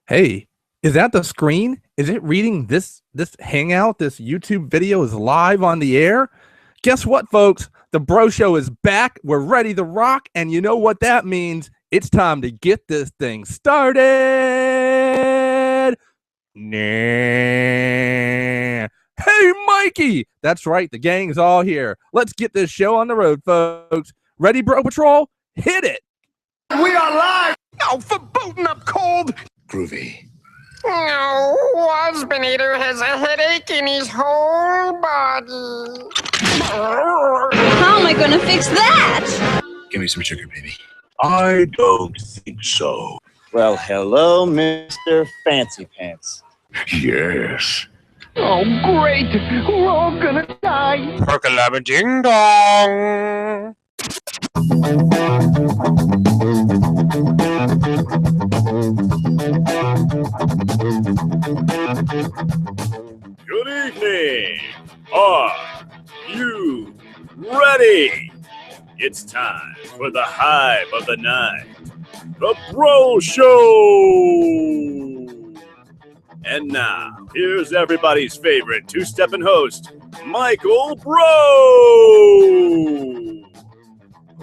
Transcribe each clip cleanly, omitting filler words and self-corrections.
Hey, is that the screen? Is it reading this hangout? This YouTube video is live on the air? Guess what, folks? The Bro Show is back. We're ready to rock, and you know what that means? It's time to get this thing started. Nah. Hey, Mikey! That's right, the gang's all here. Let's get this show on the road, folks. Ready, Bro Patrol? Hit it! We are live! Oh, for booting up cold! Groovy. No, Waspinator has a headache in his whole body. How am I gonna fix that? Give me some sugar, baby. I don't think so. Well, hello, Mr. Fancy Pants. Yes. Oh, great! We're all gonna die! Perkalabba ding dong! Good evening. Are you ready? It's time for the hype of the night. The Breaux Show. And now, here's everybody's favorite two-stepping host, Michael Breaux.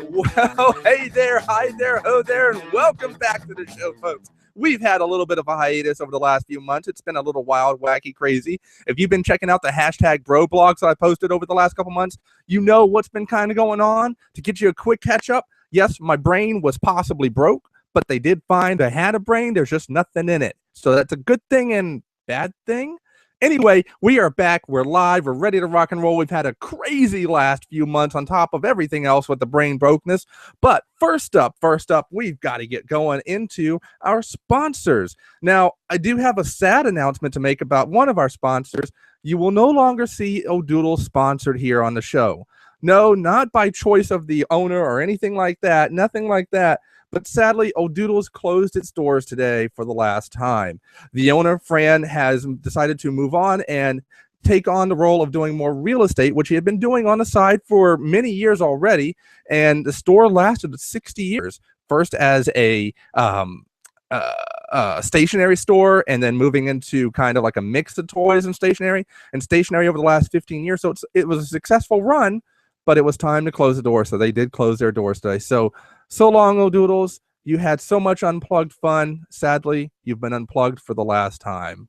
Well, hey there, hi there, ho there, and welcome back to the show, folks. We've had a little bit of a hiatus over the last few months. It's been a little wild, wacky, crazy. If you've been checking out the hashtag bro blogs that I posted over the last couple months, you know what's been kind of going on. To get you a quick catch up, yes, my brain was possibly broke, but they did find I had a brain. There's just nothing in it. So that's a good thing and bad thing. Anyway, we are back. We're live. We're ready to rock and roll. We've had a crazy last few months on top of everything else with the brain brokenness. But first up, we've got to get going into our sponsors. Now, I do have a sad announcement to make about one of our sponsors. You will no longer see O'Doodle sponsored here on the show. No, not by choice of the owner or anything like that. Nothing like that. But sadly, O'Doodle's closed its doors today for the last time. The owner, Fran, has decided to move on and take on the role of doing more real estate, which he had been doing on the side for many years already. And the store lasted 60 years, first as a stationery store, and then moving into kind of like a mix of toys and stationery over the last 15 years. So it was a successful run, but it was time to close the door. So they did close their doors today. So long, O'Doodles. You had so much unplugged fun. Sadly, you've been unplugged for the last time.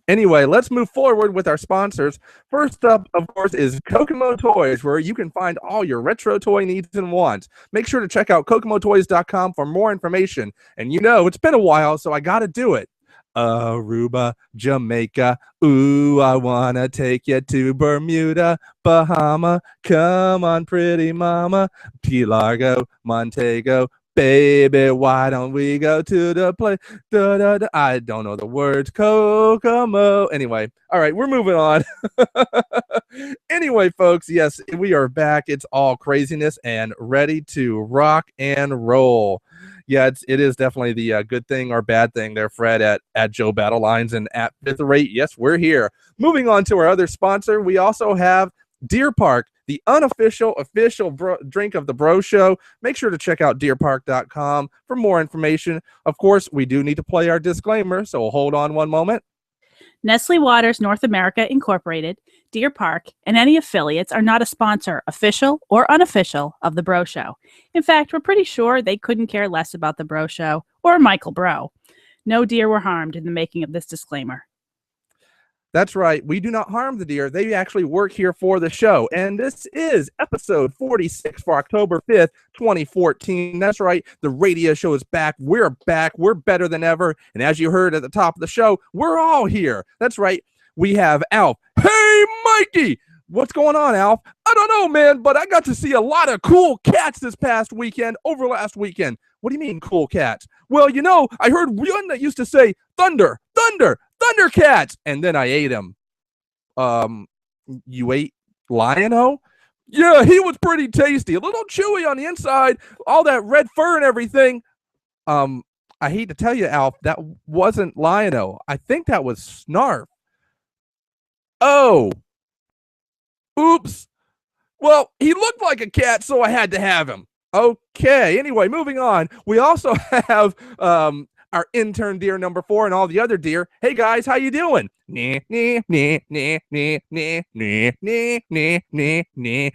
Anyway, let's move forward with our sponsors. First up, of course, is Kokomo Toys, where you can find all your retro toy needs and wants. Make sure to check out kokomotoys.com for more information. And you know, it's been a while, so I got to do it. Aruba, Jamaica, ooh, I wanna take you to Bermuda, Bahama, come on, pretty mama, Key Largo, Montego, baby, why don't we go to the place? I don't know the words, Kokomo. Anyway, all right, we're moving on. Anyway, folks, yes, we are back. It's all craziness and ready to rock and roll. Yeah, it is definitely the good thing or bad thing there, Fred, at Joe Battle Lines and at Fifth Rate. Yes, we're here. Moving on to our other sponsor, we also have Deer Park, the official drink of the Bro Show. Make sure to check out deerpark.com for more information. Of course, we do need to play our disclaimer, so hold on one moment. Nestle Waters North America Incorporated, Deer Park, and any affiliates are not a sponsor, official or unofficial, of the Bro Show. In fact, we're pretty sure they couldn't care less about the Bro Show or Michael Bro. No deer were harmed in the making of this disclaimer. That's right. We do not harm the deer. They actually work here for the show. And this is episode 46 for October 5th, 2014. That's right. The radio show is back. We're back. We're better than ever. And as you heard at the top of the show, we're all here. That's right. We have Alf. Hey, Mikey. What's going on, Alf? I don't know, man, but I got to see a lot of cool cats this past weekend, over last weekend. What do you mean, cool cats? Well, you know, I heard one that used to say, thunder, thunder, Thundercats, and then I ate him. You ate Lion-O? Yeah, he was pretty tasty. A little chewy on the inside, all that red fur and everything. I hate to tell you, Alf, that wasn't Lion-O. I think that was Snarf. Oh. Oops. Well, he looked like a cat, so I had to have him. Okay, anyway, moving on. We also have our intern deer number 4, and all the other deer. Hey guys, how you doing? Nah, nah, nah, nah, nah, nah, nah, nah, nah, nah,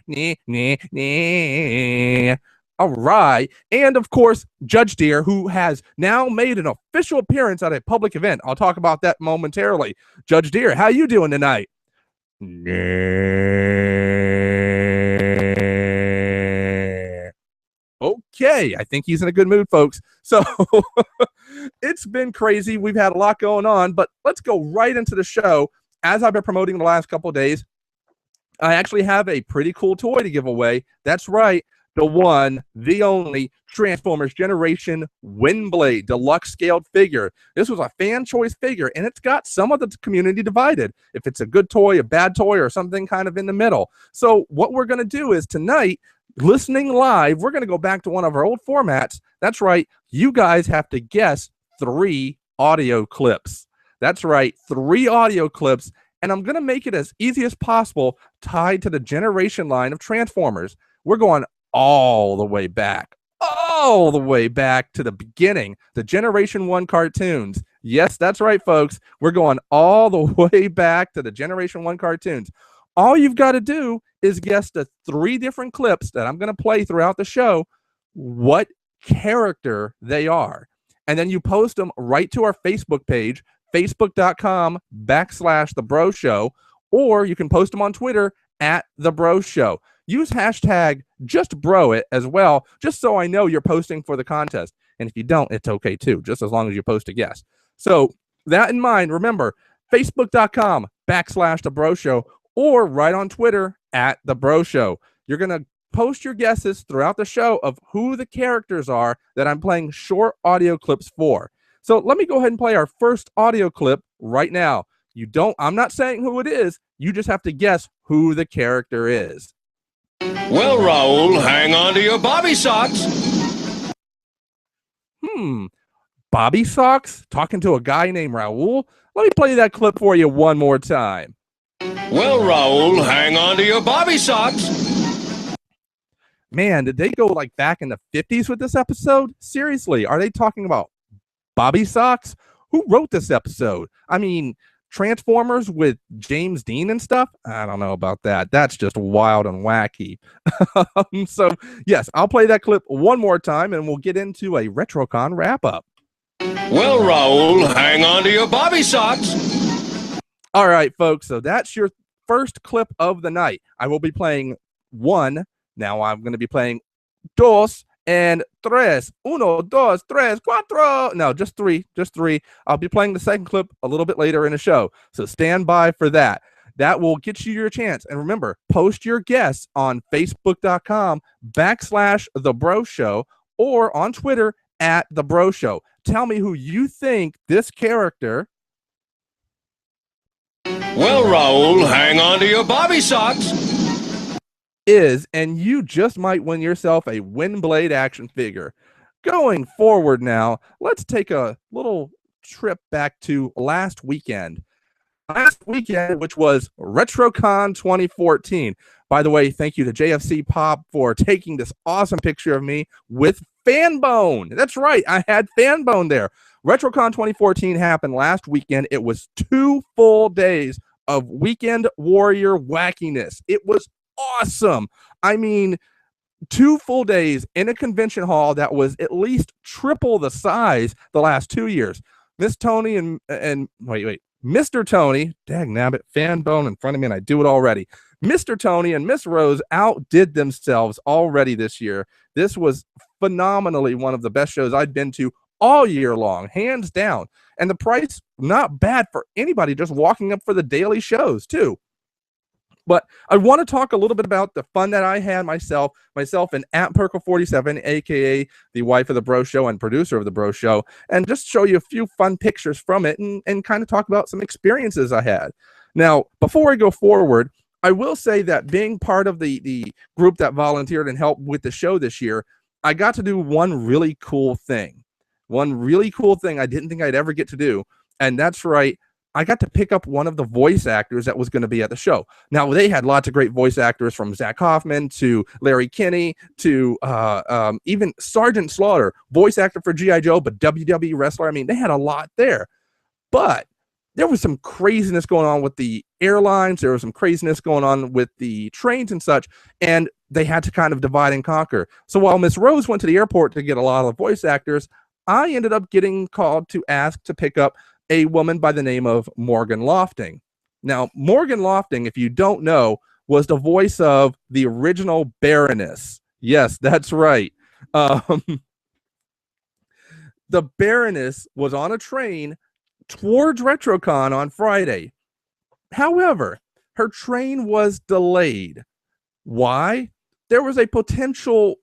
nah, nah, nah. All right. And of course, Judge Deer, who has now made an official appearance at a public event. I'll talk about that momentarily. Judge Deer, how you doing tonight? Okay, I think he's in a good mood, folks. So it's been crazy. We've had a lot going on, but let's go right into the show. As I've been promoting the last couple of days, I actually have a pretty cool toy to give away. That's right, the one, the only Transformers Generation WINDBLADE Deluxe Scaled figure. This was a fan choice figure, and it's got some of the community divided. If it's a good toy, a bad toy, or something kind of in the middle. So what we're going to do is tonight, listening live, we're going to go back to one of our old formats. That's right. You guys have to guess 3 audio clips. That's right. 3 audio clips. And I'm going to make it as easy as possible tied to the generation line of Transformers. We're going all the way back to the beginning, the Generation 1 cartoons. Yes, that's right, folks. We're going all the way back to the Generation 1 cartoons. All you've got to do is guess the 3 different clips that I'm going to play throughout the show, what character they are. And then you post them right to our Facebook page, facebook.com/The Breaux Show, or you can post them on Twitter @The Breaux Show. Use hashtag JustBroIt as well, just so I know you're posting for the contest. And if you don't, it's okay too, just as long as you post a guess. So that in mind, remember, facebook.com/The Breaux Show, or right on Twitter @The Breaux Show. You're going to post your guesses throughout the show of who the characters are that I'm playing short audio clips for. So let me go ahead and play our first audio clip right now. I'm not saying who it is. You just have to guess who the character is. Well, Raoul, hang on to your bobby socks. Bobby Socks? Talking to a guy named Raoul? Let me play that clip for you one more time. Well, Raoul, hang on to your bobby socks. Man, did they go like back in the 50s with this episode? Seriously, are they talking about Bobby Socks? Who wrote this episode? I mean, Transformers with James Dean and stuff? I don't know about that. That's just wild and wacky. So, yes, I'll play that clip one more time, and we'll get into a RetroCon wrap-up. Well, Raoul, hang on to your bobby socks. All right, folks, so that's your first clip of the night. I will be playing 1. Now I'm going to be playing 2 and 3. 1, 2, 3, 4. No, just 3. I'll be playing the second clip a little bit later in the show. So stand by for that. That will get you your chance. And remember, post your guess on facebook.com/The Breaux Show or on Twitter @The Breaux Show. Tell me who you think this character Well, Raoul, hang on to your bobby socks. is, and you just might win yourself a WINDBLADE action figure. Going forward now, let's take a little trip back to last weekend. Which was RetroCon 2014. By the way, thank you to JFC Pop for taking this awesome picture of me with Fanbone. That's right, I had Fanbone there. RetroCon 2014 happened last weekend. It was 2 full days of weekend warrior wackiness. It was awesome. I mean, 2 full days in a convention hall that was at least triple the size the last 2 years. Miss Tony and Mr. Tony, dang nabbit, Fanbone in front of me, and I do it already. Mr. Tony and Miss Rose outdid themselves already this year. This was phenomenally one of the best shows I'd been to all year long, hands down. And the price, not bad for anybody just walking up for the daily shows, too. But I want to talk a little bit about the fun that I had myself and @Perkle47, a.k.a. the wife of the Breaux Show and producer of the Breaux Show, and just show you a few fun pictures from it and kind of talk about some experiences I had. Now, before I go forward, I will say that being part of the group that volunteered and helped with the show this year, I got to do one really cool thing. One really cool thing I didn't think I'd ever get to do, and that's right, I got to pick up one of the voice actors that was going to be at the show. Now, they had lots of great voice actors, from Zach Hoffman to Larry Kinney to even Sergeant Slaughter, voice actor for G.I. Joe, but WWE wrestler. I mean, they had a lot there. But there was some craziness going on with the airlines. There was some craziness going on with the trains and such, and they had to kind of divide and conquer. So while Miss Rose went to the airport to get a lot of voice actors, I ended up getting called to ask to pick up a woman by the name of Morgan Lofting. Now, Morgan Lofting, if you don't know, was the voice of the original Baroness. Yes, that's right. The Baroness was on a train towards RetroCon on Friday. However, her train was delayed. Why? There was a potential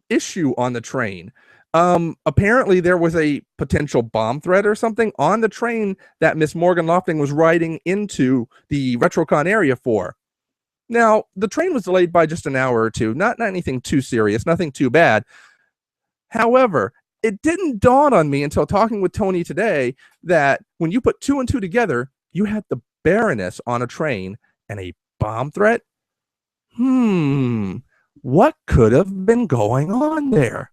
issue on the train. Apparently there was a potential bomb threat or something on the train that Miss Morgan Lofting was riding into the RetroCon area for. Now, the train was delayed by just an hour or two, not anything too serious, nothing too bad. However, it didn't dawn on me until talking with Tony today that when you put 2 and 2 together, you had the Baroness on a train and a bomb threat. What could have been going on there?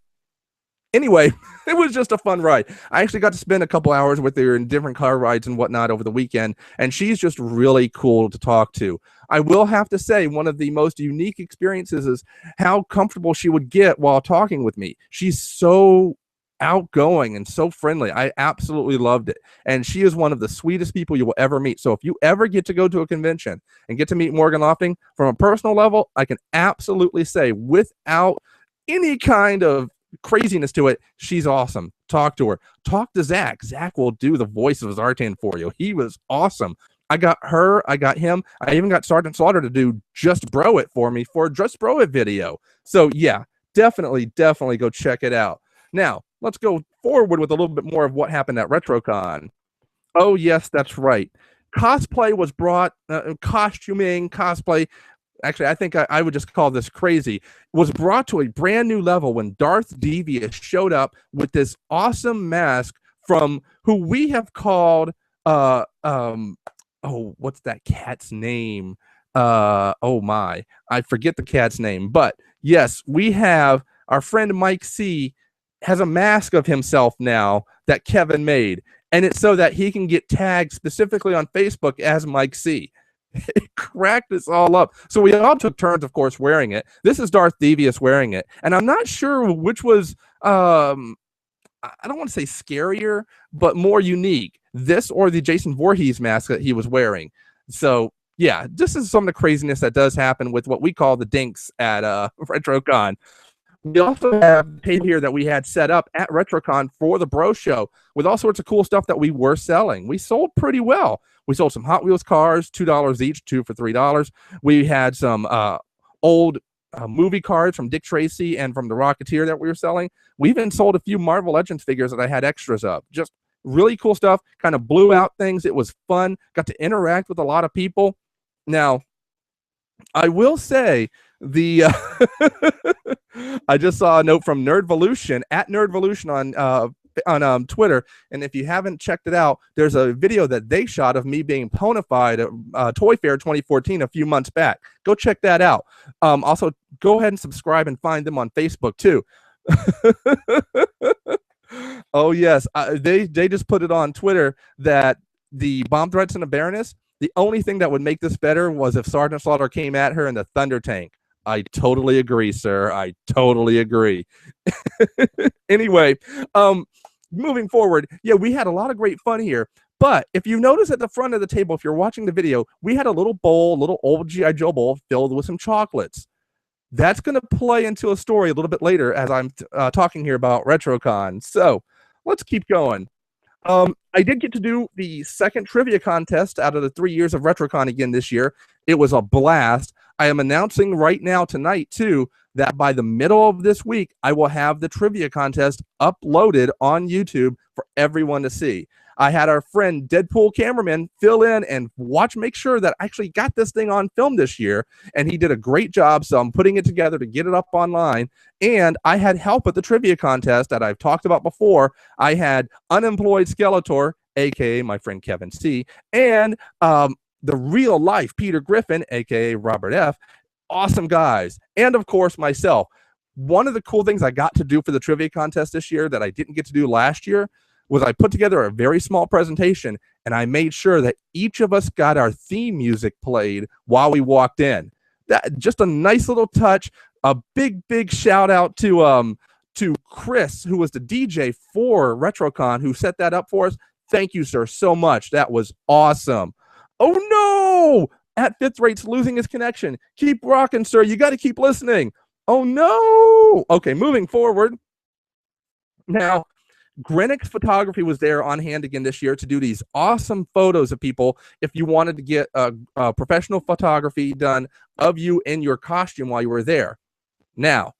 Anyway, it was just a fun ride. I actually got to spend a couple hours with her in different car rides and whatnot over the weekend, and she's just really cool to talk to. I will have to say, one of the most unique experiences is how comfortable she would get while talking with me. She's so outgoing and so friendly. I absolutely loved it. And she is one of the sweetest people you will ever meet. So if you ever get to go to a convention and get to meet Morgan Lofting, from a personal level, I can absolutely say, without any kind of craziness to it, she's awesome. Talk to her. Talk to Zach. Zach will do the voice of Zartan for you. He was awesome. I got her. I got him. I even got Sergeant Slaughter to do Just Bro It for me for a Just Bro It video. So yeah, definitely go check it out. Now, let's go forward with a little bit more of what happened at RetroCon. Oh, yes, that's right. Cosplay was brought, cosplay. Actually, I think I would just call this crazy. Was brought to a brand new level when Darth Devious showed up with this awesome mask from who we have called, what's that cat's name? Oh my, I forget the cat's name. But yes, we have our friend Mike C. has a mask of himself now that Kevin made, and it's so that he can get tagged specifically on Facebook as Mike C. It cracked us all up. So we all took turns, of course, wearing it. This is Darth Devious wearing it, and I'm not sure which was I don't want to say scarier, but more unique, this or the Jason Voorhees mask that he was wearing. So yeah, this is some of the craziness that does happen with what we call the dinks at RetroCon. We also have a page here that we had set up at RetroCon for the Breaux Show with all sorts of cool stuff that we were selling. We sold pretty well. We sold some Hot Wheels cars, $2 each, 2 for $3. We had some old movie cards from Dick Tracy and from The Rocketeer that we were selling. We even sold a few Marvel Legends figures that I had extras of. Just really cool stuff, kind of blew out things. It was fun. Got to interact with a lot of people. Now, I will say the I just saw a note from Nerdvolution at Nerdvolution on Twitter, and if you haven't checked it out, there's a video that they shot of me being ponified at Toy Fair 2014 a few months back. Go check that out. Also, go ahead and subscribe and find them on Facebook too. Oh yes, they just put it on Twitter that the bomb threats in the Baroness, the only thing that would make this better was if Sergeant Slaughter came at her in the Thunder Tank. I totally agree, sir. I totally agree. Anyway, moving forward, yeah, we had a lot of great fun here. But if you notice at the front of the table, if you're watching the video, we had a little bowl, a little old G.I. Joe bowl filled with some chocolates. That's going to play into a story a little bit later as I'm talking here about RetroCon. So let's keep going. I did get to do the second trivia contest out of the 3 years of RetroCon again this year. It was a blast. I am announcing right now tonight, too, that by the middle of this week, I will have the trivia contest uploaded on YouTube for everyone to see. I had our friend Deadpool Cameraman fill in and make sure that I actually got this thing on film this year, and he did a great job, so I'm putting it together to get it up online. And I had help at the trivia contest that I've talked about before. I had Unemployed Skeletor aka my friend Kevin C, and the real life Peter Griffin, aka Robert F. Awesome guys. And of course, myself. One of the cool things I got to do for the trivia contest this year that I didn't get to do last year was I put together a very small presentation, and I made sure that each of us got our theme music played while we walked in. That just a nice little touch. A big shout out to Chris, who was the DJ for RetroCon, who set that up for us. Thank you, sir, so much. That was awesome. Oh no! At Fifth Rate's losing his connection. Keep rocking, sir. You got to keep listening. Oh no! Okay, moving forward. Now, Grenex Photography was there on hand again this year to do these awesome photos of people if you wanted to get a professional photography done of you in your costume while you were there. Now,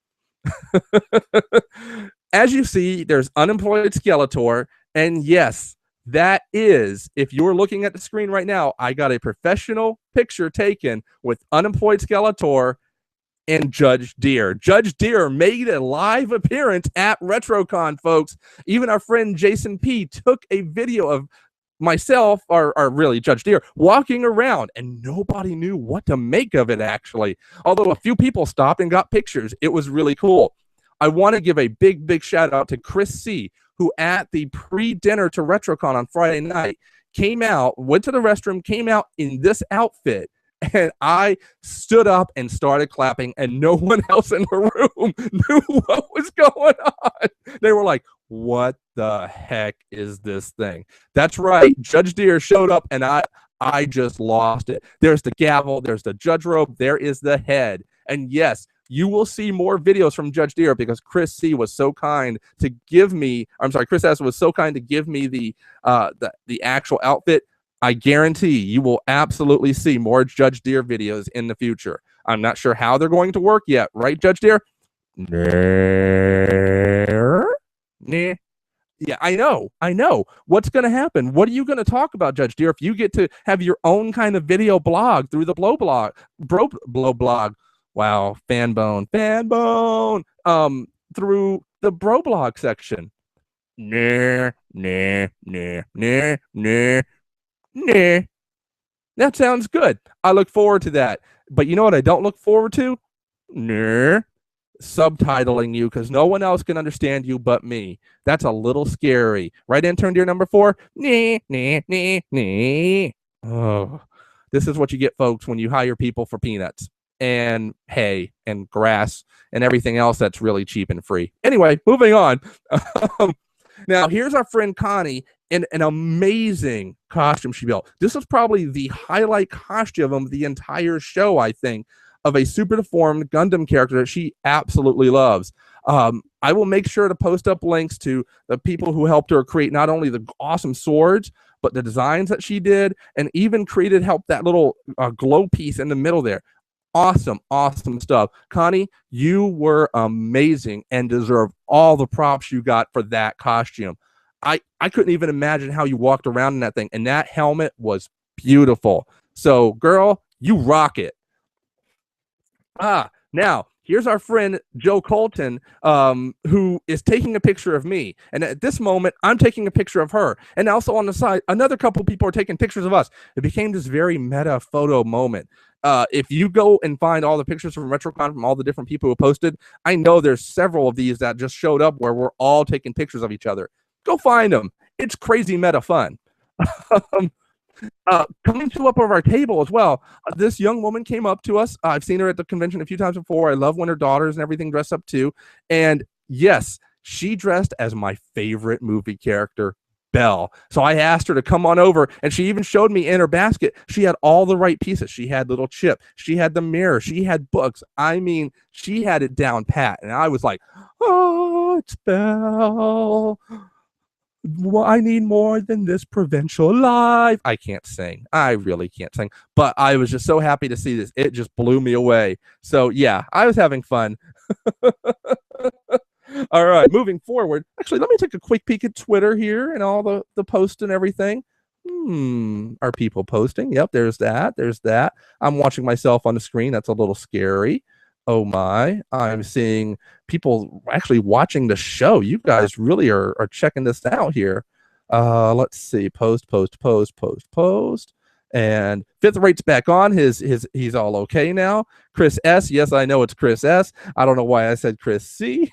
as you see, there's Unemployed Skeletor, and yes, that is, if you're looking at the screen right now, I got a professional picture taken with Unemployed Skeletor and Judge Deer. Judge Deer made a live appearance at RetroCon, folks. Even our friend Jason P took a video of myself, or really Judge Deer, walking around, and nobody knew what to make of it, actually. Although a few people stopped and got pictures. It was really cool. I want to give a big shout out to Chris C, who at the pre-dinner to RetroCon on Friday night came out, went to the restroom, came out in this outfit, and I stood up and started clapping, and no one else in the room knew what was going on. They were like, what the heck is this thing? That's right. Judge Deer showed up, and I just lost it. There's the gavel. There's the judge robe. There is the head. And yes, you will see more videos from Judge Deer because Chris C was so kind to give me, Chris S was so kind to give me the actual outfit. I guarantee you will absolutely see more Judge Deer videos in the future. I'm not sure how they're going to work yet, right, Judge Deer? Nah. Yeah, I know. What's going to happen? What are you going to talk about, Judge Deer, if you get to have your own kind of video blog through the Blow blog? Wow, fanbone. Through the Bro blog section. Nah. That sounds good. I look forward to that. But you know what I don't look forward to? Subtitling you, because no one else can understand you but me. That's a little scary. Right, intern dear number 4? Oh, this is what you get, folks, when you hire people for peanuts and hay and grass and everything else that's really cheap and free. Anyway, moving on. Now, here's our friend Connie in an amazing costume she built. This was probably the highlight costume of the entire show, I think, of a super deformed Gundam character that she absolutely loves. I will make sure to post up links to the people who helped her create not only the awesome swords, but the designs that she did, and even helped that little glow piece in the middle there. Awesome stuff. Connie, you were amazing and deserve all the props you got for that costume. I couldn't even imagine how you walked around in that thing, and that helmet was beautiful. So, girl, you rock it. Now, here's our friend Joe Colton, who is taking a picture of me. And at this moment, I'm taking a picture of her. And also on the side, another couple people are taking pictures of us. It became this very meta photo moment. If you go and find all the pictures from RetroCon from all the different people who posted, I know there's several of these that just showed up where we're all taking pictures of each other. Go find them. It's crazy meta fun. Coming to up over our table as well, this young woman came up to us. I've seen her at the convention a few times before. I love when her daughters and everything dress up too. And yes, she dressed as my favorite movie character, Belle. So I asked her to come on over, and she even showed me in her basket. She had all the right pieces. She had little Chip. She had the mirror. She had books. I mean, she had it down pat. And I was like, oh, it's Belle. Well, I need more than this provincial life. I can't sing. I really can't sing. But I was just so happy to see this. It just blew me away. So, yeah, I was having fun. All right, moving forward. Actually, let me take a quick peek at Twitter here and all the posts and everything. Are people posting? Yep, there's that. There's that. I'm watching myself on the screen. That's a little scary. Oh my, I'm seeing people actually watching the show. You guys really are checking this out here. Let's see. Post. And Fifth Rate's back on. He's all okay now. Chris S. Yes, I know it's Chris S. I don't know why I said Chris C.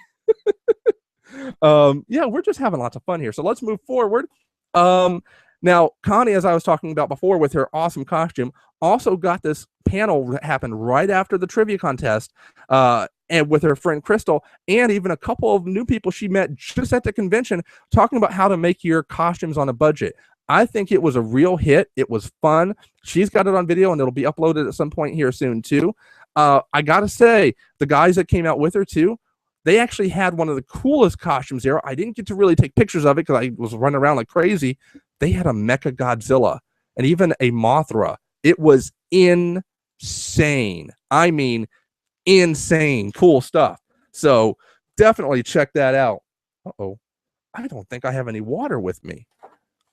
Yeah, we're just having lots of fun here. So let's move forward. Now, Connie, as I was talking about before with her awesome costume, also got this panel that happened right after the trivia contest, and with her friend Crystal, and even a couple of new people she met just at the convention, talking about how to make your costumes on a budget. I think it was a real hit. It was fun. She's got it on video, and it'll be uploaded at some point here soon, too. I got to say, the guys that came out with her, too, they actually had one of the coolest costumes there. I didn't get to really take pictures of it because I was running around like crazy. They had a Mecha Godzilla and even a Mothra. It was insane. I mean, insane. Cool stuff. So definitely check that out. Uh-oh. I don't think I have any water with me.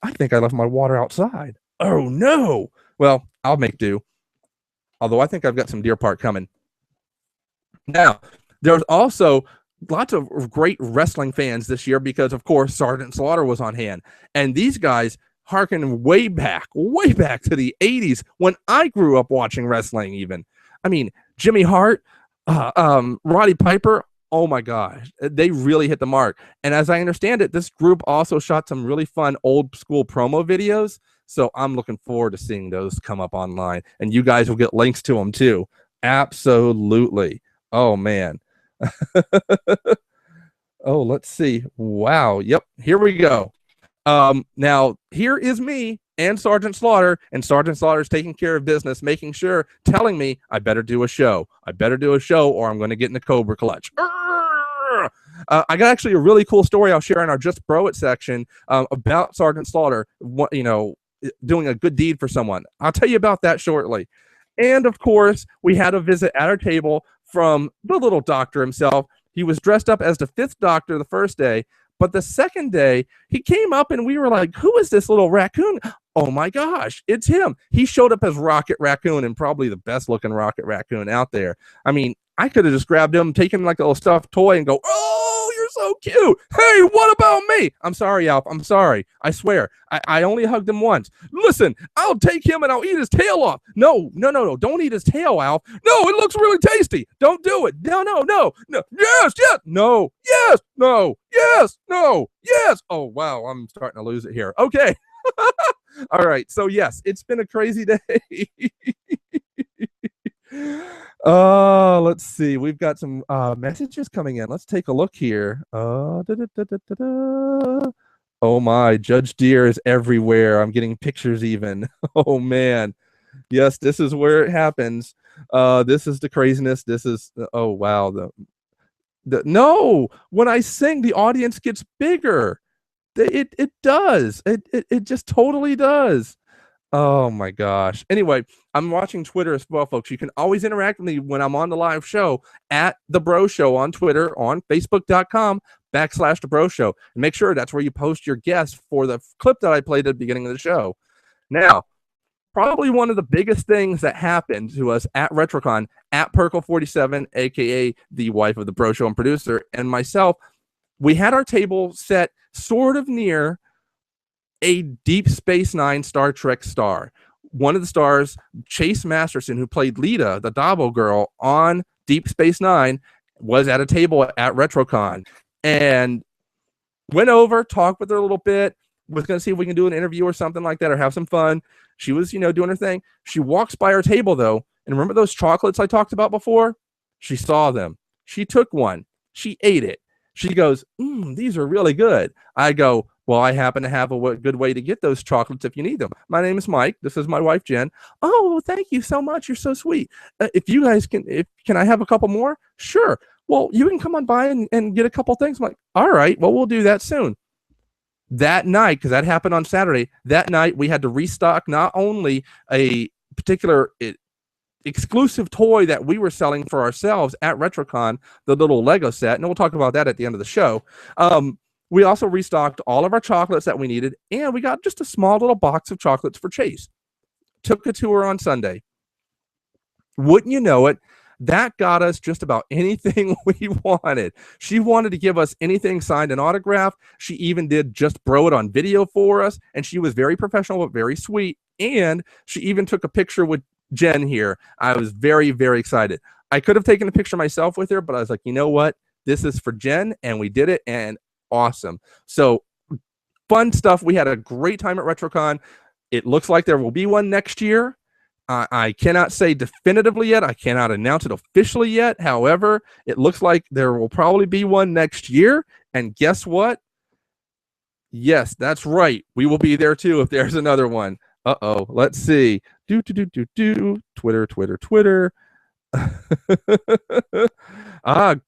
I think I left my water outside. Oh, no. Well, I'll make do. Although I think I've got some Deer Park coming. Now, there's also lots of great wrestling fans this year because, of course, Sergeant Slaughter was on hand. And these guys harken way back to the 80s when I grew up watching wrestling even. I mean, Jimmy Hart, Roddy Piper, oh my gosh, they really hit the mark. And as I understand it, this group also shot some really fun old school promo videos. So I'm looking forward to seeing those come up online. And you guys will get links to them too. Absolutely. Oh, man. Oh, let's see. Wow. Yep. Here we go. Now here is me and Sergeant Slaughter, and Sergeant Slaughter's taking care of business, making sure, telling me I better do a show. Or I'm going to get in the Cobra clutch. I got actually a really cool story I'll share in our Just Bro It section about Sergeant Slaughter, doing a good deed for someone. I'll tell you about that shortly. And of course, we had a visit at our table from the little doctor himself. He was dressed up as the fifth doctor the first day, but the second day he came up and we were like, who is this little raccoon? Oh my gosh, it's him. He showed up as Rocket Raccoon, and probably the best looking Rocket Raccoon out there. I mean, I could have just grabbed him, taken like a little stuffed toy and go, oh, you're so cute. Hey, what about me? I'm sorry, Alf. I'm sorry. I swear. I only hugged him once. Listen, I'll take him and I'll eat his tail off. No. Don't eat his tail, Alf. No, it looks really tasty. Don't do it. No. Yes. No. Yes. No. Yes. No. Yes. Oh, wow. I'm starting to lose it here. Okay. All right. So, yes, it's been a crazy day. Let's see. We've got some messages coming in. Let's take a look here. Oh my, Judge Deer is everywhere. I'm getting pictures even. Oh man. Yes, this is where it happens. This is the craziness. This is oh wow. No, when I sing, the audience gets bigger. It does. It just totally does. Oh my gosh. Anyway, I'm watching Twitter as well, folks. You can always interact with me when I'm on the live show at The Breaux Show on Twitter, on Facebook.com/The Breaux Show. And make sure that's where you post your guests for the clip that I played at the beginning of the show. Now, probably one of the biggest things that happened to us at RetroCon, at Perkle47, aka the wife of The Breaux Show and producer, and myself, we had our table set sort of near a Deep Space Nine Star Trek star. One of the stars, Chase Masterson, who played Lita, the Dabo girl on Deep Space Nine, was at a table at RetroCon and went over, talked with her a little bit, was going to see if we can do an interview or something like that or have some fun. She was, doing her thing. She walks by our table, though, and remember those chocolates I talked about before? She saw them. She took one. She ate it. She goes, these are really good. I go, well, I happen to have a good way to get those chocolates if you need them. My name is Mike. This is my wife, Jen. Oh, thank you so much. You're so sweet. If you guys can I have a couple more? Sure. Well, you can come on by and get a couple things. I'm like, all right, well, we'll do that soon. That night, because that happened on Saturday, that night we had to restock not only a particular exclusive toy that we were selling for ourselves at RetroCon, the little Lego set, and we'll talk about that at the end of the show. We also restocked all of our chocolates that we needed, and we got just a small little box of chocolates for Chase. Took a tour on Sunday. Wouldn't you know it, That got us just about anything we wanted. She wanted to give us anything signed and autographed. She even did just bro it on video for us, and she was very professional but very sweet. And she even took a picture with Jen here. I was very, very excited. I could have taken a picture myself with her, but I was like, you know what? This is for Jen, and we did it, and awesome. So fun stuff. We had a great time at RetroCon. It looks like there will be one next year. I cannot say definitively yet. I cannot announce it officially yet. However, it looks like there will probably be one next year. And guess what? Yes, that's right. We will be there too if there's another one. Uh-oh. Let's see. Twitter.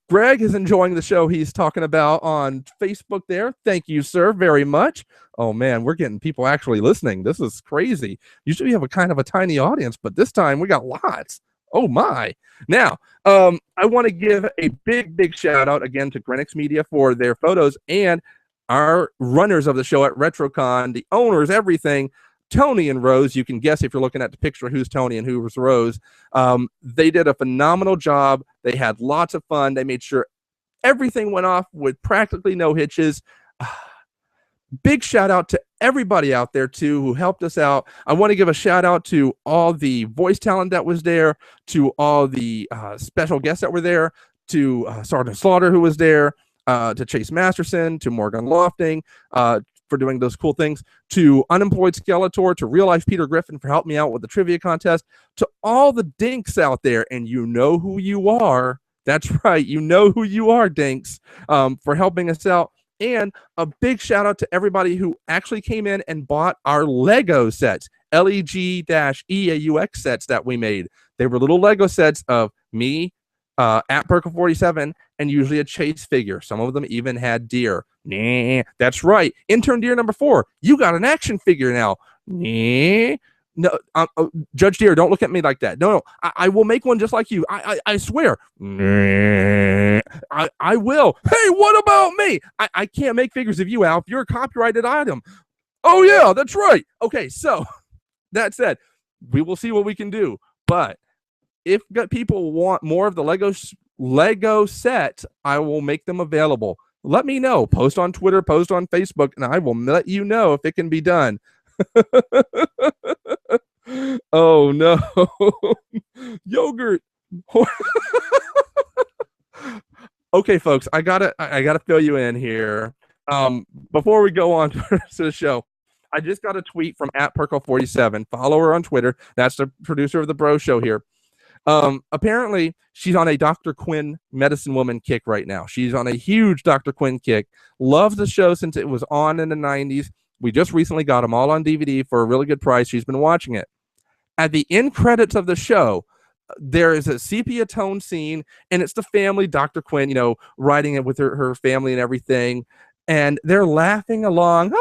Greg is enjoying the show he's talking about on Facebook there. Thank you, sir, very much. Oh, man, we're getting people actually listening. This is crazy. Usually we have a kind of a tiny audience, but this time we got lots. Oh, my. Now, I want to give a big, big shout out again to Grenex Media for their photos and our runners of the show at RetroCon, the owners, everything. Tony and Rose, you can guess if you're looking at the picture who's Tony and who was Rose. They did a phenomenal job. They had lots of fun. They made sure everything went off with practically no hitches. Big shout out to everybody out there too who helped us out. I want to give a shout out to all the voice talent that was there, to all the special guests that were there, to Sergeant Slaughter who was there, to Chase Masterson, to Morgan Lofting, for doing those cool things, to Unemployed Skeletor, to Real Life Peter Griffin for helping me out with the trivia contest, to all the dinks out there, and you know who you are. That's right, you know who you are, dinks, for helping us out. And a big shout out to everybody who actually came in and bought our Lego sets, LEG-EAUX sets that we made. They were little Lego sets of me, at Perkle47, and usually a Chase figure. Some of them even had deer. Nah, that's right. Intern Deer number 4, you got an action figure now. Nah. No, Judge Deer, don't look at me like that. No, I will make one just like you. I swear. I will. Hey, what about me? I can't make figures of you, Al. You're a copyrighted item. Oh, yeah, that's right. Okay, so that said, we will see what we can do. But if people want more of the Lego set, I will make them available. Let me know. Post on Twitter, post on Facebook, and I will let you know if it can be done. Oh no. Yogurt. Okay, folks, I gotta fill you in here. Before we go on to the show, I just got a tweet from @Perkle47. Follow her on Twitter. That's the producer of the Breaux Show here. Apparently she's on a Dr. Quinn medicine woman kick right now. She's on a huge Dr. Quinn kick. Loves the show since it was on in the 90s. We just recently got them all on DVD for a really good price. She's been watching it. At the end credits of the show, there is a sepia tone scene, and it's the family, Dr. Quinn, you know, riding it with her family and everything, and they're laughing along.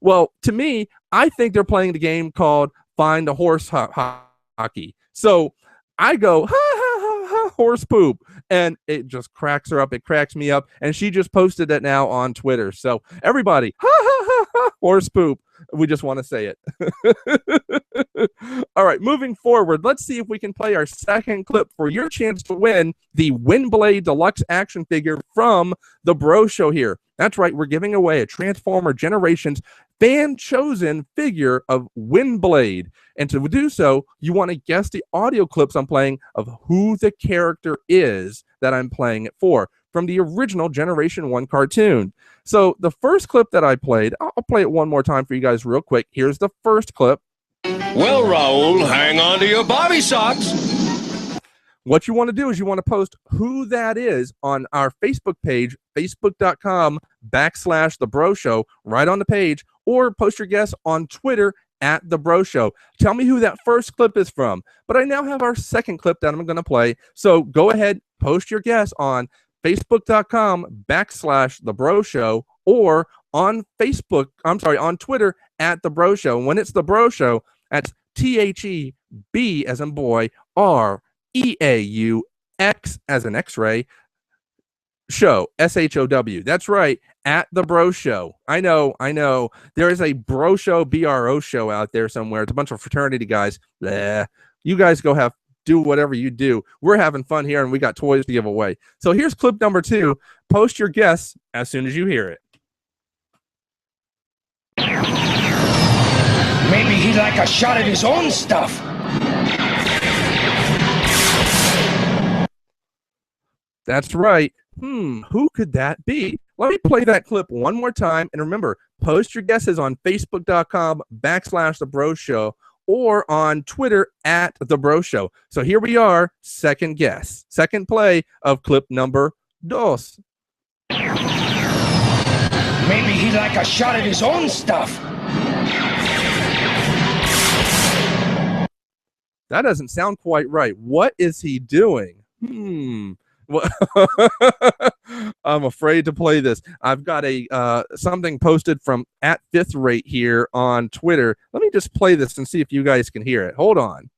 Well, to me, I think they're playing the game called Find a Horse Hockey. So I go, ha, ha, ha, ha, horse poop. And it just cracks her up. It cracks me up. And she just posted it now on Twitter. So everybody, ha, ha, ha, ha, horse poop. We just want to say it. All right, moving forward, let's see if we can play our second clip for your chance to win the WINDBLADE Deluxe action figure from the Breaux Show here. That's right, we're giving away a Transformer Generations fan-chosen figure of WINDBLADE. And to do so, you want to guess the audio clips I'm playing of who the character is that I'm playing it for from the original Generation 1 cartoon. So the first clip that I played, I'll play it one more time for you guys real quick. Here's the first clip. Well, Raul, hang on to your Bobby socks. What you want to do is you want to post who that is on our Facebook page, facebook.com/The Breaux Show, right on the page, or post your guess on Twitter @The Breaux Show. Tell me who that first clip is from. But I now have our second clip that I'm going to play. So go ahead, post your guess on facebook.com/The Breaux Show, or on Facebook, on Twitter @The Breaux Show. When it's The Breaux Show, that's THEB as in boy, REAUX as in X-ray, show, SHOW. That's right, @The Breaux Show. I know. There is a Breaux Show, BRO show out there somewhere. It's a bunch of fraternity guys. Bleh. You guys go have do whatever you do. We're having fun here, and we got toys to give away. So here's clip number 2. Post your guess as soon as you hear it. Maybe he'd like a shot at his own stuff. That's right. Who could that be? Let me play that clip one more time. And remember, post your guesses on Facebook.com/The Breaux Show or on Twitter @The Breaux Show. So here we are, second guess, second play of clip number 2. Maybe he'd like a shot at his own stuff. That doesn't sound quite right. What is he doing? I'm afraid to play this. I've got a something posted from @5thrate here on Twitter. Let me just play this and see if you guys can hear it. Hold on.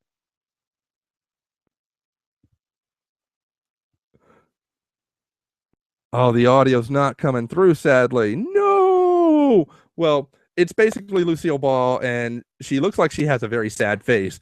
Oh, the audio's not coming through, sadly. No! Well, it's basically Lucille Ball, and she looks like she has a very sad face.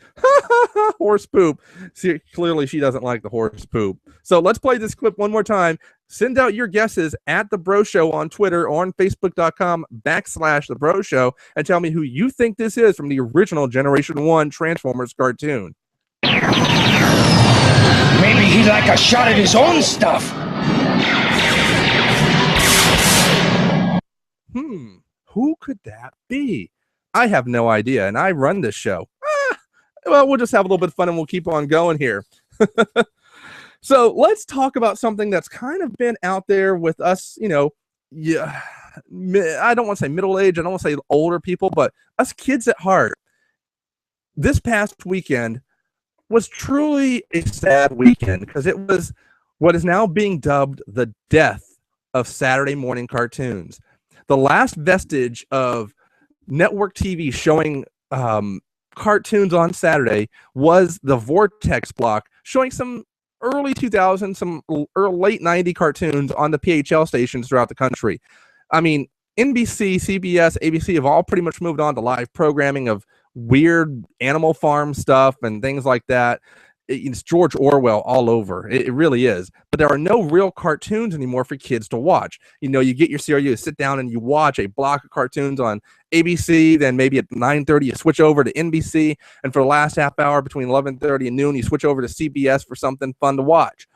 Horse poop. See, clearly she doesn't like the horse poop. So let's play this clip one more time. Send out your guesses @The Breaux Show on Twitter or on Facebook.com/The Breaux Show and tell me who you think this is from the original Generation 1 Transformers cartoon. Maybe he'd like a shot at his own stuff. Who could that be? I have no idea, and I run this show. Well, we'll just have a little bit of fun, and we'll keep on going here. So let's talk about something that's kind of been out there with us, I don't want to say middle-aged, I don't want to say older people, but us kids at heart. This past weekend was truly a sad weekend because it was what is now being dubbed the death of Saturday morning cartoons. The last vestige of network TV showing cartoons on Saturday was the Vortex block, showing some early 2000s, some late 90 cartoons on the PHL stations throughout the country. I mean, NBC, CBS, ABC have all pretty much moved on to live programming of weird Animal Farm stuff and things like that. It's George Orwell all over. It really is. But there are no real cartoons anymore for kids to watch. You get your cereal, you sit down and you watch a block of cartoons on ABC, then maybe at 9:30 you switch over to NBC, and for the last half hour between 11:30 and noon you switch over to CBS for something fun to watch.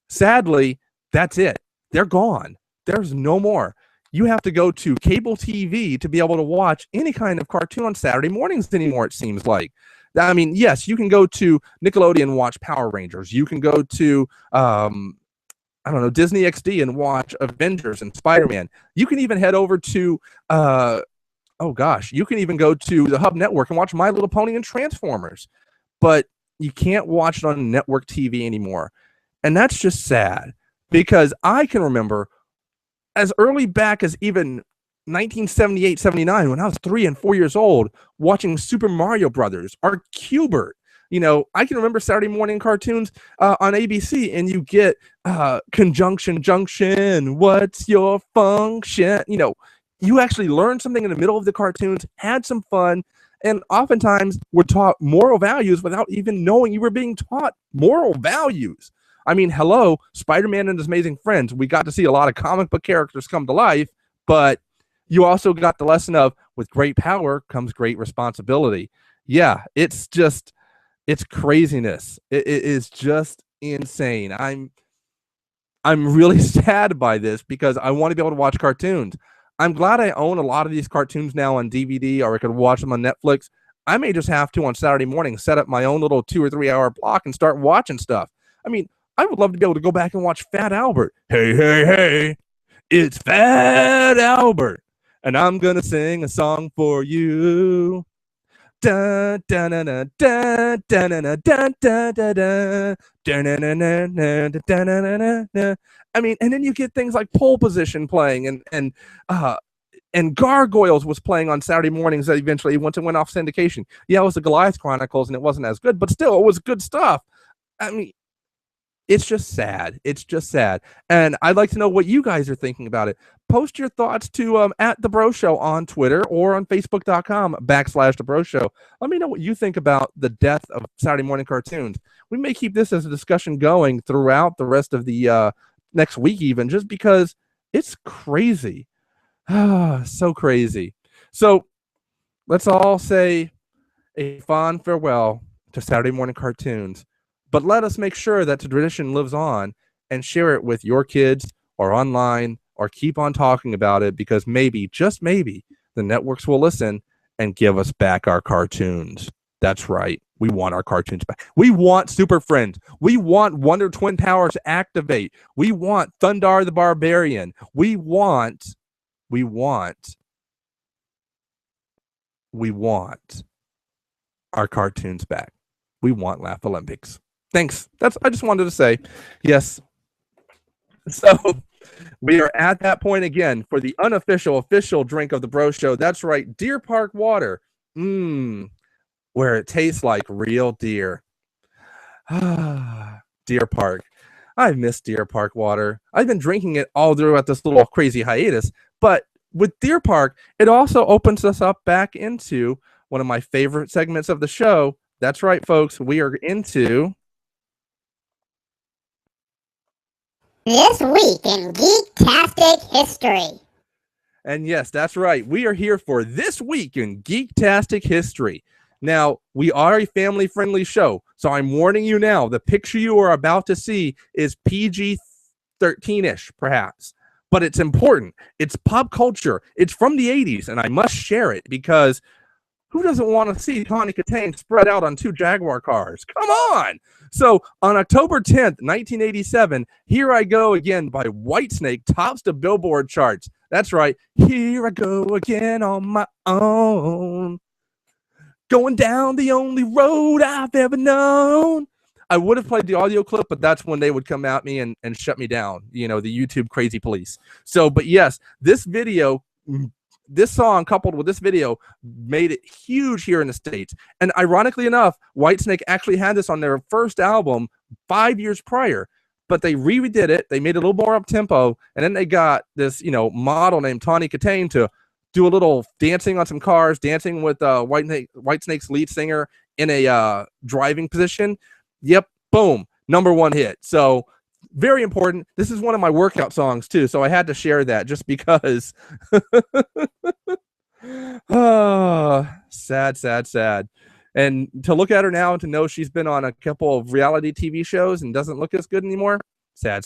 Sadly, that's it. They're gone. There's no more. You have to go to cable TV to be able to watch any kind of cartoon on Saturday mornings anymore, it seems like. I mean, yes, you can go to Nickelodeon and watch Power Rangers. You can go to, Disney XD and watch Avengers and Spider-Man. You can even head over to, you can even go to the Hub Network and watch My Little Pony and Transformers. But you can't watch it on network TV anymore. And that's just sad because I can remember as early back as even 1978, 79, when I was 3 and 4 years old, watching Super Mario Brothers or Q*bert. I can remember Saturday morning cartoons on ABC, and you get Conjunction Junction, what's your function? You actually learned something in the middle of the cartoons, had some fun, and oftentimes were taught moral values without even knowing you were being taught moral values. I mean, hello, Spider-Man and His Amazing Friends. We got to see a lot of comic book characters come to life, but you also got the lesson of with great power comes great responsibility. Yeah, it's craziness. It is just insane. I'm really sad by this because I want to be able to watch cartoons. I'm glad I own a lot of these cartoons now on DVD, or I could watch them on Netflix. I may just have to on Saturday morning set up my own little 2 or 3 hour block and start watching stuff. I mean, I would love to be able to go back and watch Fat Albert. Hey, hey, hey, it's Fat Albert. And I'm going to sing a song for you. Da, da, da, da, da, da, da, da, da, da, da. I mean, and then you get things like Pole Position playing, and Gargoyles was playing on Saturday mornings eventually once it went off syndication. Yeah, it was the Goliath Chronicles, and it wasn't as good, but still, it was good stuff. I mean, It's just sad. It's just sad. And I'd like to know what you guys are thinking about it. Post your thoughts to at The Breaux Show on Twitter or on Facebook.com/The Breaux Show. Let me know what you think about the death of Saturday morning cartoons. We may keep this as a discussion going throughout the rest of the next week even, just because it's crazy. So crazy. So let's all say a fond farewell to Saturday morning cartoons. But let us make sure that the tradition lives on and share it with your kids or online or keep on talking about it, because maybe, just maybe, the networks will listen and give us back our cartoons. That's right. We want our cartoons back. We want Super Friends. We want Wonder Twin Towers to activate. We want Thundar the Barbarian. We want our cartoons back. We want Laugh Olympics. Thanks. I just wanted to say, yes. So we are at that point again for the unofficial, official drink of the Breaux Show. That's right, Deer Park water. Where it tastes like real deer. Deer Park. I miss Deer Park water. I've been drinking it all throughout this little crazy hiatus, but with Deer Park, it also opens us up back into one of my favorite segments of the show. That's right, folks. We are into This Week in Geektastic History. And yes, that's right. We are here for This Week in Geektastic History. Now, we are a family-friendly show, so I'm warning you now. The picture you are about to see is PG-13-ish, perhaps. But it's important. It's pop culture. It's from the 80s, and I must share it because who doesn't want to see Tawny Katane spread out on 2 Jaguar cars? Come on! So, on October 10th, 1987, Here I Go Again by Whitesnake tops the Billboard charts. That's right. Here I go again on my own. Going down the only road I've ever known. I would have played the audio clip, but that's when they would come at me and shut me down. You know, the YouTube crazy police. So, but yes, this video... This song coupled with this video made it huge here in the States. And ironically enough, Whitesnake actually had this on their first album 5 years prior, but they redid it. They made it a little more up tempo. And then they got this, model named Tawny Katane to do a little dancing on some cars, dancing with Whitesnake's lead singer in a driving position. Yep. Boom. #1 hit. So, very important. This is one of my workout songs too, so I had to share that just because. Sad. And to look at her now and to know she's been on a couple of reality TV shows and doesn't look as good anymore. Sad.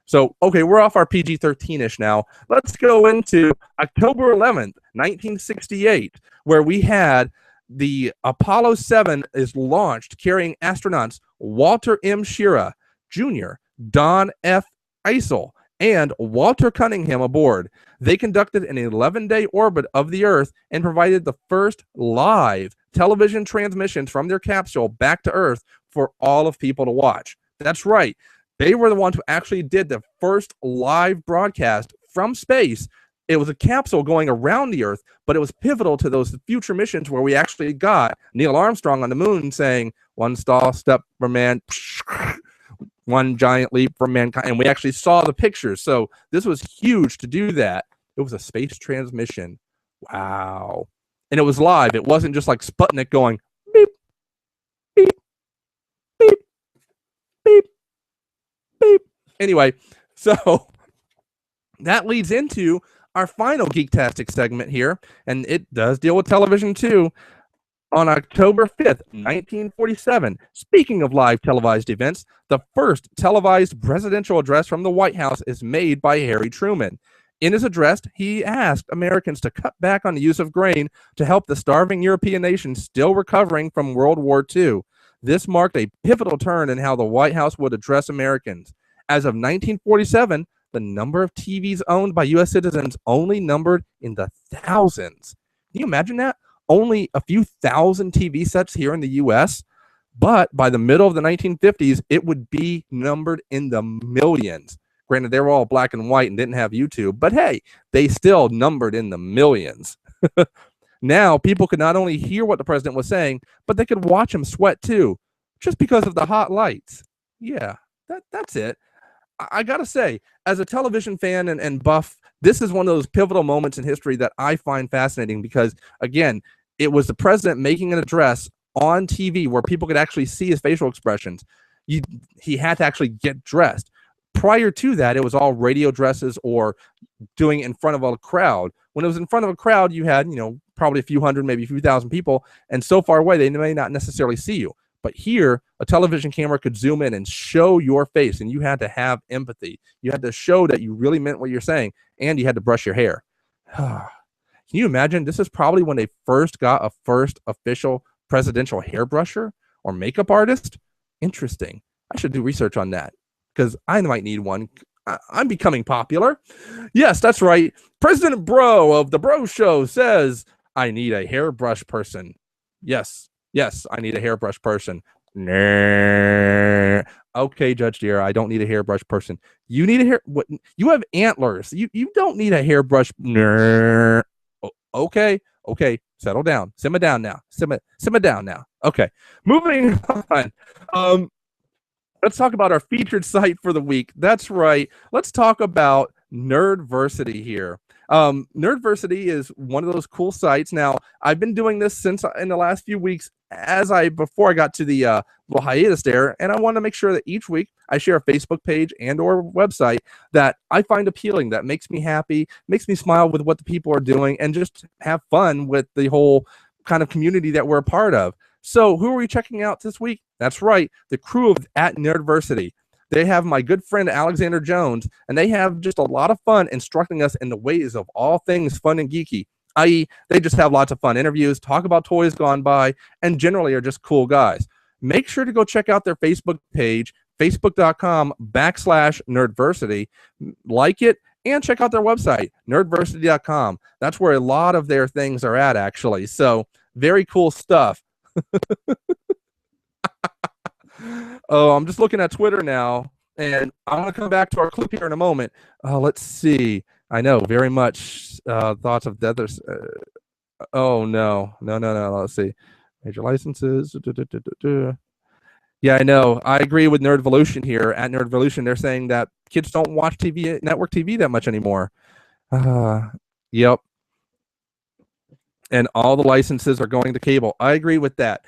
So, okay, we're off our PG-13-ish now. Let's go into October 11th, 1968, where we had the Apollo 7 is launched carrying astronauts Walter M. Schirra Jr., Don F. Eisel, and Walter Cunningham aboard. They conducted an 11-day orbit of the Earth and provided the first live television transmissions from their capsule back to Earth for all of people to watch. That's right. They were the ones who actually did the first live broadcast from space. It was a capsule going around the Earth, but it was pivotal to those future missions where we actually got Neil Armstrong on the moon saying, "One small step for man, one giant leap for mankind," and we actually saw the pictures. So this was huge to do that. It was a space transmission. Wow. And it was live. It wasn't just like Sputnik going beep, beep, beep, beep, beep. Anyway, so that leads into our final Geektastic segment here, and it does deal with television too. On October 5th, 1947, speaking of live televised events, the first televised presidential address from the White House is made by Harry Truman. In his address, he asked Americans to cut back on the use of grain to help the starving European nations still recovering from World War II. This marked a pivotal turn in how the White House would address Americans. As of 1947, the number of TVs owned by U.S. citizens only numbered in the thousands. Can you imagine that? Only a few thousand TV sets here in the U.S., but by the middle of the 1950s, it would be numbered in the millions. Granted, they were all black and white and didn't have YouTube, but hey, they still numbered in the millions. Now, people could not only hear what the president was saying, but they could watch him sweat too, just because of the hot lights. Yeah, That's it. I gotta say, as a television fan and buff, this is one of those pivotal moments in history that I find fascinating because, again, it was the president making an address on TV where people could actually see his facial expressions. He had to actually get dressed. Prior to that, it was all radio dresses or doing it in front of a crowd. When it was in front of a crowd, you had, probably a few hundred, maybe a few thousand people, and so far away, they may not necessarily see you. But here, a television camera could zoom in and show your face, and you had to have empathy. You had to show that you really meant what you're saying, and you had to brush your hair. Can you imagine? This is probably when they first got a first official presidential hairbrusher or makeup artist. Interesting. I should do research on that because I might need one. I'm becoming popular. Yes, that's right. President Breaux of the Breaux Show says, I need a hairbrush person. Yes, I need a hairbrush person. Nah. Okay, Judge Deere, I don't need a hairbrush person. You need a hair. What? You have antlers. You don't need a hairbrush. Nah. Okay. Settle down. Simmer down now. Simmer down now. Okay. Moving on. Let's talk about our featured site for the week. That's right. Let's talk about Nerdversity here. Nerdversity is one of those cool sites. Now, I've been doing this since in the last few weeks before I got to the little hiatus there, and I want to make sure that each week I share a Facebook page and or website that I find appealing, that makes me happy, makes me smile with what the people are doing, and just have fun with the whole kind of community that we're a part of. So who are we checking out this week? That's right, the crew of at Nerdversity. They have my good friend Alexander Jones, and they have just a lot of fun instructing us in the ways of all things fun and geeky, i.e., they just have lots of fun interviews, talk about toys gone by, and generally are just cool guys. Make sure to go check out their Facebook page, facebook.com/Nerdversity, like it, and check out their website, nerdversity.com. That's where a lot of their things are at, actually. So, very cool stuff. Oh, I'm just looking at Twitter now, and I'm going to come back to our clip here in a moment. Let's see. I know, very much thoughts of others. Oh, no. Let's see. Major licenses. Yeah, I know. I agree with Nerdvolution here. At Nerdvolution, they're saying that kids don't watch TV, network TV that much anymore. Yep. And all the licenses are going to cable. I agree with that.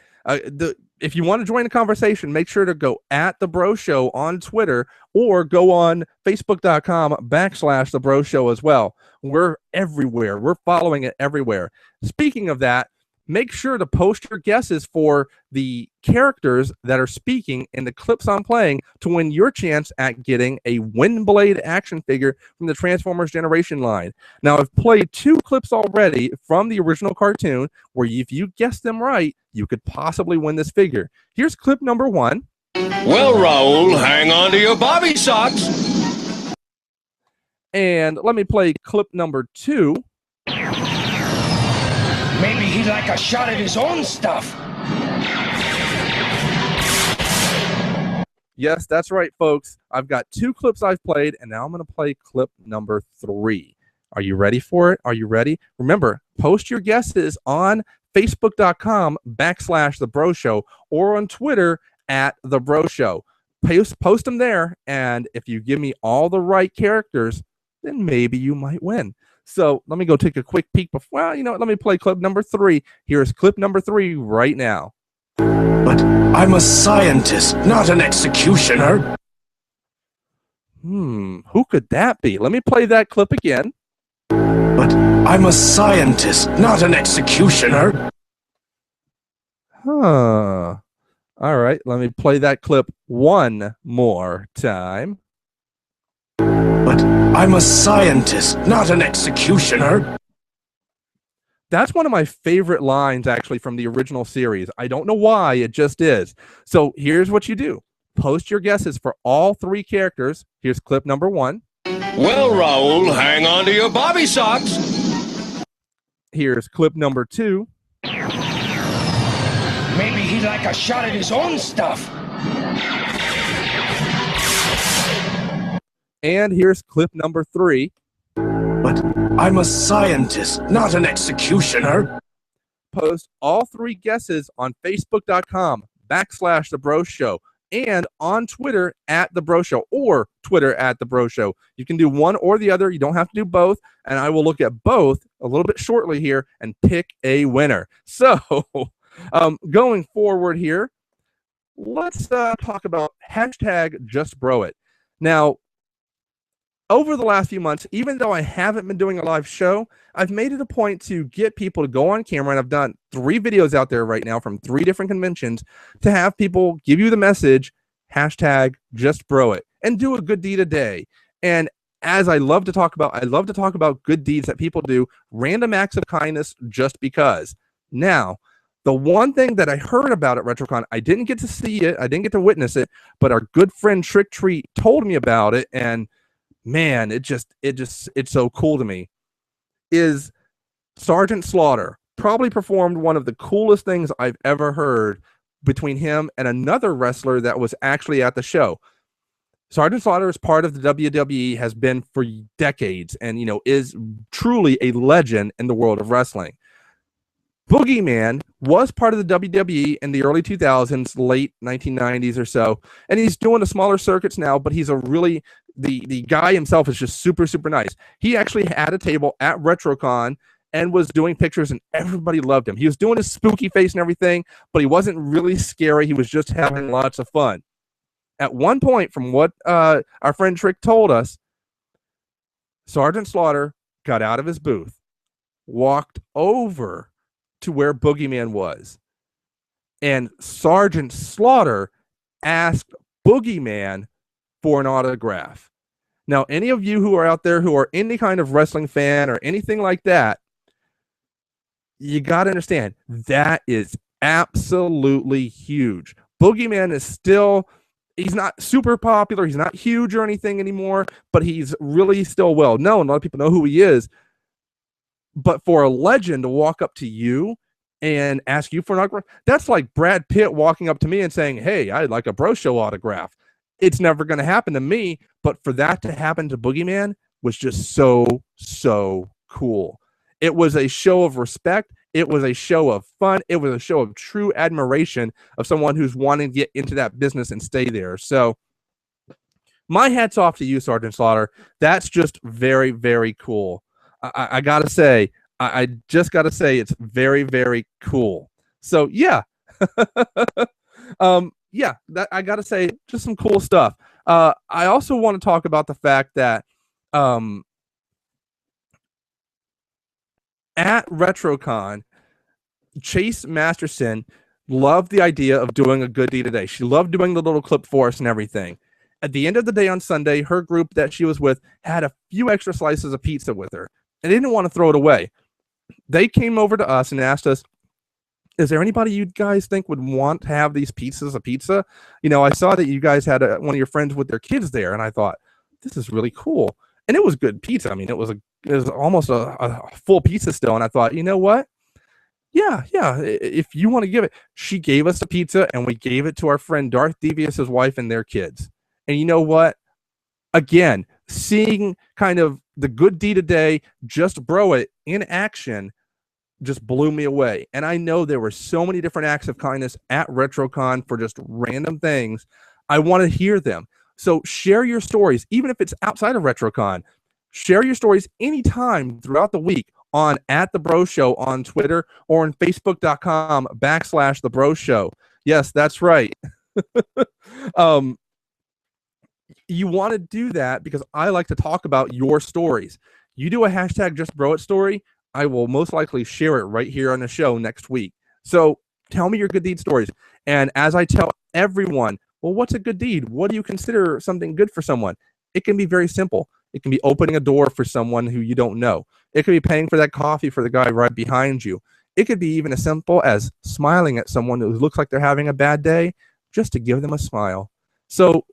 If you want to join the conversation, make sure to go at The Breaux Show on Twitter or go on facebook.com/The Breaux Show as well. We're everywhere. We're following it everywhere. Speaking of that, make sure to post your guesses for the characters that are speaking in the clips I'm playing to win your chance at getting a WINDBLADE action figure from the Transformers Generation line. Now, I've played 2 clips already from the original cartoon where if you guess them right, you could possibly win this figure. Here's clip number 1. Well, Raoul, hang on to your bobby socks. And let me play clip number 2. Maybe he'd like a shot at his own stuff. Yes, that's right, folks. I've got 2 clips I've played, and now I'm going to play clip number 3. Are you ready for it? Are you ready? Remember, post your guesses on facebook.com/The Breaux Show or on Twitter at The Breaux Show. Post them there, and if you give me all the right characters, then maybe you might win. So let me go take a quick peek before. Well, you know what? Let me play clip number 3. Here's clip number 3 right now. But I'm a scientist, not an executioner. Who could that be? Let me play that clip again. But I'm a scientist, not an executioner. All right, let me play that clip one more time. But I'm a scientist, not an executioner. That's one of my favorite lines, actually, from the original series. I don't know why, it just is. So here's what you do. Post your guesses for all 3 characters. Here's clip number 1. Well, Raoul, hang on to your bobby socks. Here's clip number 2. Maybe he'd like a shot at his own stuff. And here's clip number 3. But I'm a scientist, not an executioner. Post all 3 guesses on facebook.com/The Breaux Show. and on Twitter at the Breaux Show, or Twitter at the Breaux Show. You can do one or the other. You don't have to do both. And I will look at both a little bit shortly here and pick a winner. So going forward here, let's talk about hashtag JustBroIt. Now, over the last few months, even though I haven't been doing a live show, I've made it a point to get people to go on camera, and I've done 3 videos out there right now from 3 different conventions to have people give you the message, hashtag JustBroIt, and do a good deed a day. And as I love to talk about good deeds that people do, random acts of kindness just because. Now, the one thing that I heard about at RetroCon, I didn't get to see it, I didn't get to witness it, but our good friend Trick Treat told me about it, and man, it's so cool to me, is Sergeant Slaughter probably performed one of the coolest things I've ever heard between him and another wrestler that was actually at the show. Sergeant Slaughter is part of the WWE, has been for decades, and is truly a legend in the world of wrestling. Boogeyman was part of the WWE in the early 2000s, late 1990s or so, and he's doing the smaller circuits now, but he's a really, the guy himself is just super, super nice. He actually had a table at RetroCon and was doing pictures, and everybody loved him. He was doing his spooky face and everything, but he wasn't really scary. He was just having lots of fun. At one point, from what our friend Trick told us, Sergeant Slaughter got out of his booth, walked over to where Boogeyman was, and Sergeant Slaughter asked Boogeyman for an autograph. Now, any of you who are out there who are any kind of wrestling fan or anything like that, you got to understand, that is absolutely huge. Boogeyman is still, he's not super popular, he's not huge or anything anymore, but he's really still well known. A lot of people know who he is. But for a legend to walk up to you and ask you for an autograph, that's like Brad Pitt walking up to me and saying, hey, I'd like a Breaux Show autograph. It's never going to happen to me, but for that to happen to Boogeyman was just so, so cool. It was a show of respect. It was a show of fun. It was a show of true admiration of someone who's wanting to get into that business and stay there. So my hat's off to you, Sergeant Slaughter. That's just very, very cool. I gotta say, I just gotta say, it's very, very cool. So yeah, yeah, I gotta say, just some cool stuff. I also want to talk about the fact that at RetroCon, Chase Masterson loved the idea of doing a good deed today. She loved doing the little clip for us and everything. At the end of the day on Sunday, her group that she was with had a few extra slices of pizza with her, and they didn't want to throw it away. They came over to us and asked us, is there anybody you guys think would want to have these pieces of pizza? I saw that you guys had one of your friends with their kids there, and I thought, this is really cool. And it was good pizza. I mean, it was almost a full pizza still, and I thought, you know what? Yeah, if you want to give it. She gave us the pizza, and we gave it to our friend Darth Devious's wife and their kids. And you know what? Again, seeing kind of the good deed today, JustBroIt in action, just blew me away. And I know there were so many different acts of kindness at RetroCon for just random things. I want to hear them. So share your stories, even if it's outside of RetroCon. Share your stories anytime throughout the week on @TheBreaux on Twitter or on Facebook.com/The Breaux Show. Yes, that's right. You want to do that because I like to talk about your stories. You do a hashtag JustBroIt story, I will most likely share it right here on the show next week. So tell me your good deed stories. And as I tell everyone, well, what's a good deed? What do you consider something good for someone? It can be very simple. It can be opening a door for someone who you don't know. It could be paying for that coffee for the guy right behind you. It could be even as simple as smiling at someone who looks like they're having a bad day, just to give them a smile. So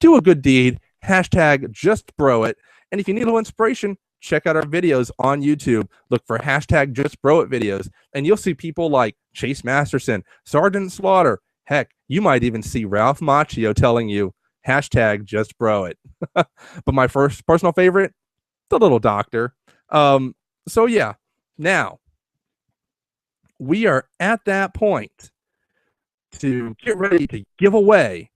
do a good deed, hashtag JustBroIt. And if you need a little inspiration, check out our videos on YouTube. Look for hashtag JustBroIt videos, and you'll see people like Chase Masterson, Sergeant Slaughter. Heck, you might even see Ralph Macchio telling you hashtag JustBroIt. But my first personal favorite, the little doctor. So yeah, now we are at that point to get ready to give away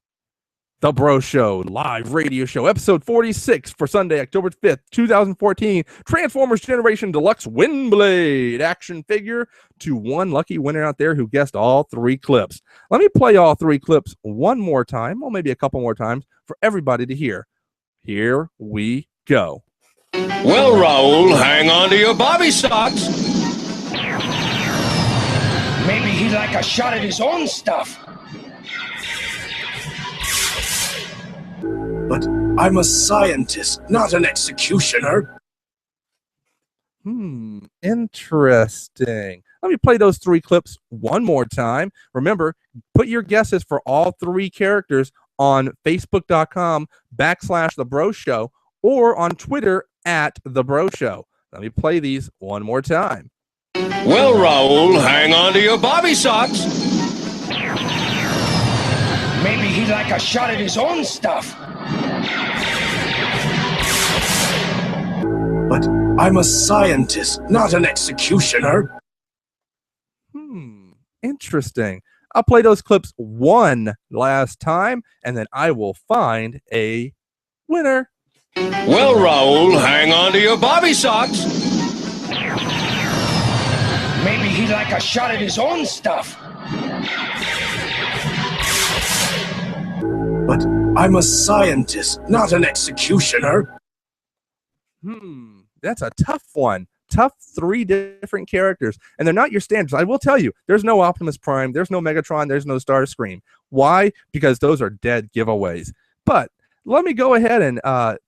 The Breaux Show live radio show, episode 46 for Sunday, October 5th, 2014. Transformers Generation Deluxe WINDBLADE action figure to one lucky winner out there who guessed all three clips. Let me play all three clips one more time, or maybe a couple more times, for everybody to hear. Here we go. Well, Raoul, hang on to your bobby socks. Maybe he'd like a shot at his own stuff. But I'm a scientist, not an executioner. Interesting. Let me play those three clips one more time. Remember, put your guesses for all three characters on Facebook.com/The Breaux Show or on Twitter @The Breaux Show. Let me play these one more time. Well, Raoul, hang on to your bobby socks. Maybe he'd like a shot at his own stuff. But I'm a scientist, not an executioner. Interesting. I'll play those clips one last time, and then I will find a winner. Well, Raoul, hang on to your bobby socks. Maybe he'd like a shot at his own stuff. But I'm a scientist, not an executioner. That's a tough one. Tough three different characters. And they're not your standards. I will tell you, there's no Optimus Prime, there's no Megatron, there's no Starscream. Why? Because those are dead giveaways. But let me go ahead and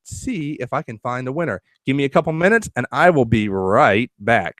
see if I can find the winner. Give me a couple minutes, and I will be right back.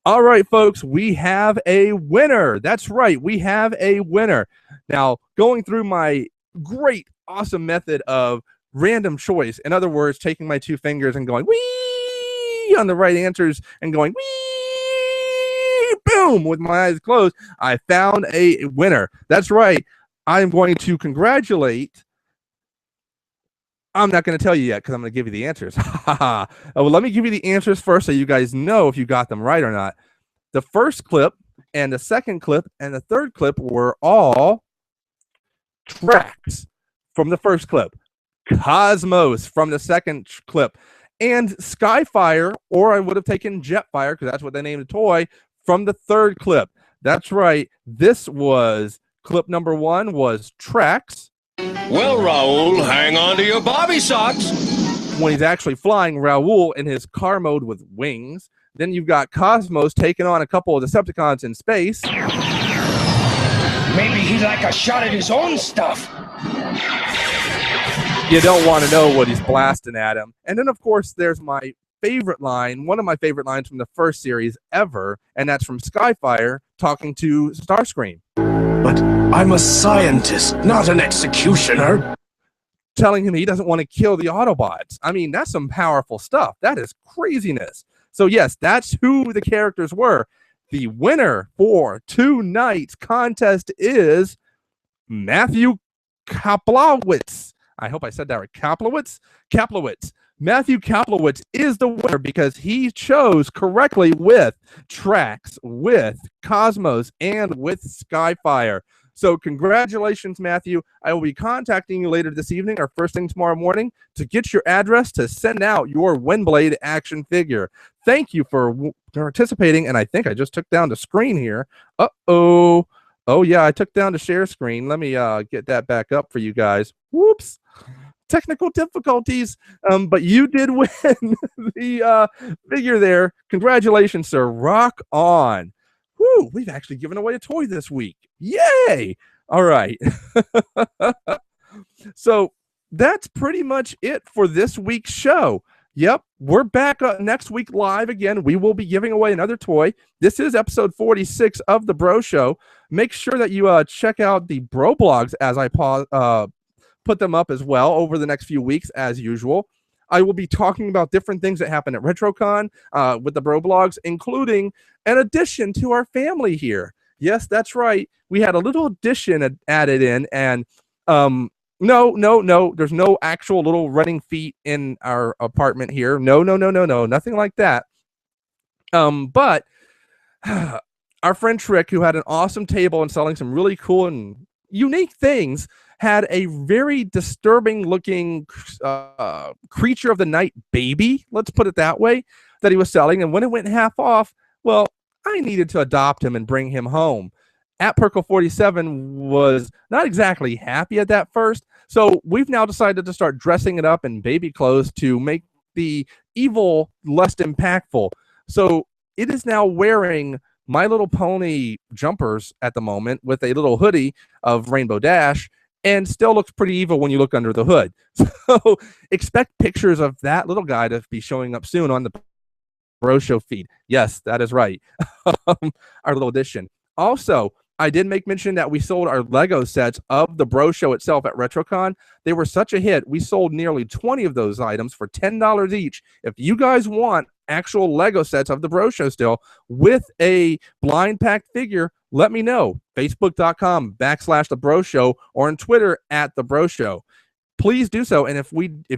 All right, folks, we have a winner. That's right, we have a winner. Now, going through my great, awesome method of random choice, in other words, taking my two fingers and going wee on the right answers and going wee, boom, with my eyes closed, I found a winner. That's right, I'm going to congratulate. I'm not going to tell you yet because I'm going to give you the answers. Well, let me give you the answers first so you guys know if you got them right or not. The first clip and the second clip and the third clip were all tracks from the first clip, Cosmos from the second clip, and Skyfire, or I would have taken Jetfire because that's what they named the toy, from the third clip. That's right. This was clip number one was tracks. Well, Raoul, hang on to your bobby socks. When he's actually flying Raoul in his car mode with wings. Then you've got Cosmos taking on a couple of Decepticons in space. Maybe he'd like a shot at his own stuff. You don't want to know what he's blasting at him. And then, of course, there's my favorite line, one of my favorite lines from the first series ever, and that's from Skyfire talking to Starscream. But I'm a scientist, not an executioner. Telling him he doesn't want to kill the Autobots. I mean, that's some powerful stuff. That is craziness. So, yes, that's who the characters were. The winner for tonight's contest is Matthew Kaplowitz. I hope I said that right. Kaplowitz? Kaplowitz. Matthew Kaplowitz is the winner because he chose correctly with tracks, with Cosmos, and with Skyfire. So congratulations, Matthew. I will be contacting you later this evening or first thing tomorrow morning to get your address to send out your WINDBLADE action figure. Thank you for participating, and I think I just took down the screen here. Uh-oh. Oh, yeah, I took down the share screen. Let me get that back up for you guys. Whoops. Technical difficulties, but you did win the figure there. Congratulations, sir. Rock on. Woo, we've actually given away a toy this week. Yay! All right. So that's pretty much it for this week's show. Yep, we're back next week live again. We will be giving away another toy. This is episode 46 of the Breaux Show. Make sure that you check out the Breaux blogs as I put them up as well over the next few weeks as usual. I will be talking about different things that happen at RetroCon with the Breaux blogs, including an addition to our family here. Yes, that's right. We had a little addition added in, and no, there's no actual little running feet in our apartment here. No, nothing like that. But our friend Trick, who had an awesome table and selling some really cool and unique things, had a very disturbing looking creature of the night baby, let's put it that way, that he was selling. And when it went half off, well, I needed to adopt him and bring him home. At Perkle 47 was not exactly happy at that first, so we've now decided to start dressing it up in baby clothes to make the evil less impactful. So it is now wearing My Little Pony jumpers at the moment with a little hoodie of Rainbow Dash, and still looks pretty evil when you look under the hood. So expect pictures of that little guy to be showing up soon on the Breaux Show feed. Yes, that is right. Our little addition. Also, I did make mention that we sold our Lego sets of the Breaux Show itself at RetroCon. They were such a hit. We sold nearly 20 of those items for $10 each. If you guys want actual Lego sets of the Breaux Show still with a blind packed figure, let me know. Facebook.com/The Breaux Show or on Twitter @The Breaux Show. Please do so. And if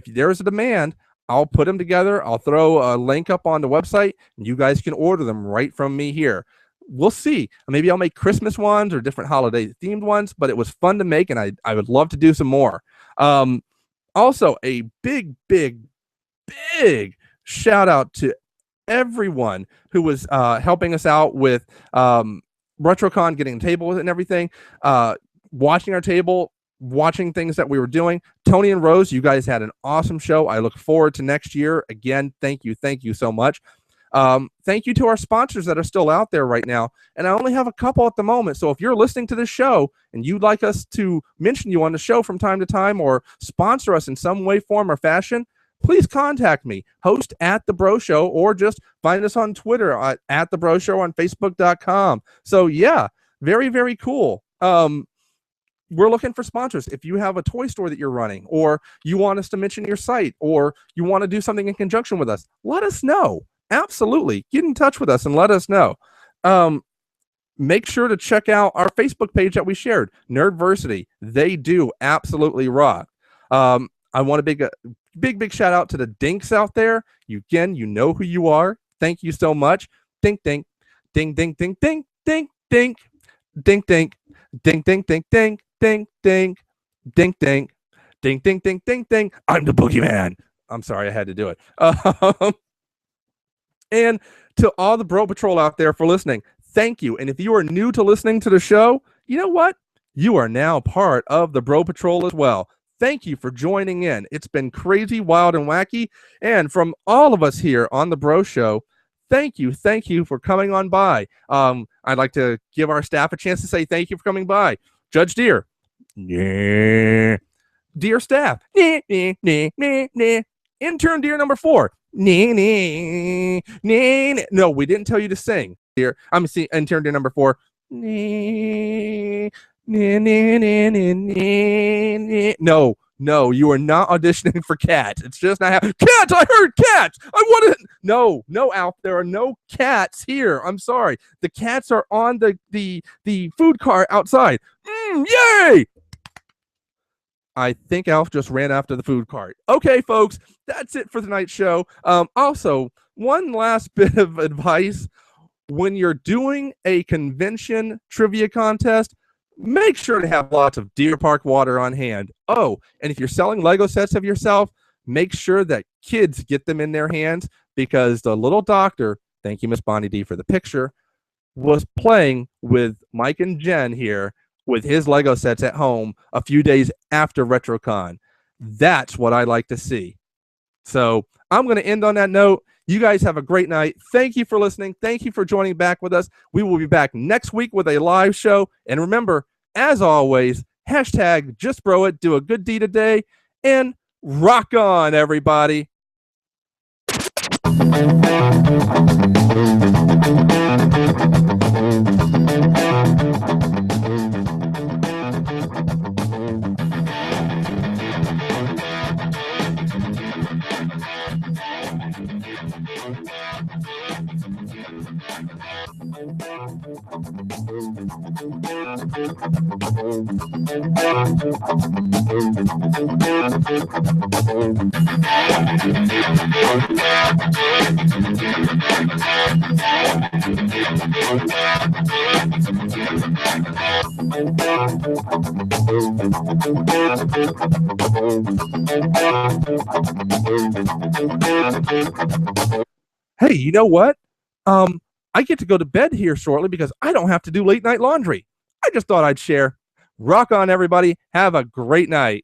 there's a demand, I'll put them together. I'll throw a link up on the website, and you guys can order them right from me here. We'll see. Maybe I'll make Christmas ones or different holiday themed ones, but it was fun to make, and I would love to do some more. Also, a big shout out to everyone who was helping us out with RetroCon, getting a table and everything, watching our table, watching things that we were doing. Tony and Rose, you guys had an awesome show. I look forward to next year. Again, thank you so much. Thank you to our sponsors that are still out there right now. And I only have a couple at the moment. So if you're listening to this show and you'd like us to mention you on the show from time to time or sponsor us in some way, form, or fashion, please contact me, host @The Breaux Show, or just find us on Twitter at The Breaux Show, on Facebook.com. So yeah, very cool. We're looking for sponsors. If you have a toy store that you're running, or you want us to mention your site, or you want to do something in conjunction with us, let us know. Absolutely. Get in touch with us and let us know. Make sure to check out our Facebook page that we shared, Nerdversity. They do absolutely rock. I want a big shout out to the dinks out there. You know who you are. Thank you so much. Dink dink ding ding ding ding ding dink dink dink ding ding ding ding ding ding ding ding ding ding ding ding ding. I'm the boogeyman. I'm sorry, I had to do it. And to all the Bro Patrol out there for listening, thank you. And if you are new to listening to the show, you know what? You are now part of the Bro Patrol as well. Thank you for joining in. It's been crazy, wild, and wacky. And from all of us here on the Breaux Show, thank you for coming on by. I'd like to give our staff a chance to say thank you for coming by. Judge Deere. Yeah. Dear staff. Intern Deer number 4. No, we didn't tell you to sing. Dear, I'm see intern Deer number 4. No, you are not auditioning for cats. It's just not happening. Cats! I heard cats! I want to. No, Alf. There are no cats here. I'm sorry. The cats are on the food cart outside. Yay! I think Alf just ran after the food cart. Okay, folks, that's it for tonight's show. Also, one last bit of advice. When you're doing a convention trivia contest, make sure to have lots of Deer Park water on hand. Oh, and if you're selling Lego sets of yourself, make sure that kids get them in their hands, because the little doctor, thank you, Miss Bonnie D, for the picture, was playing with Mike and Jen here with his Lego sets at home a few days after RetroCon. That's what I like to see. So I'm going to end on that note. You guys have a great night. Thank you for listening. Thank you for joining back with us. We will be back next week with a live show. And remember, as always, hashtag just bro it, do a good deed a day, and rock on, everybody. Hey, you know what? I get to go to bed here shortly because I don't have to do late night laundry. I just thought I'd share. Rock on, everybody. Have a great night.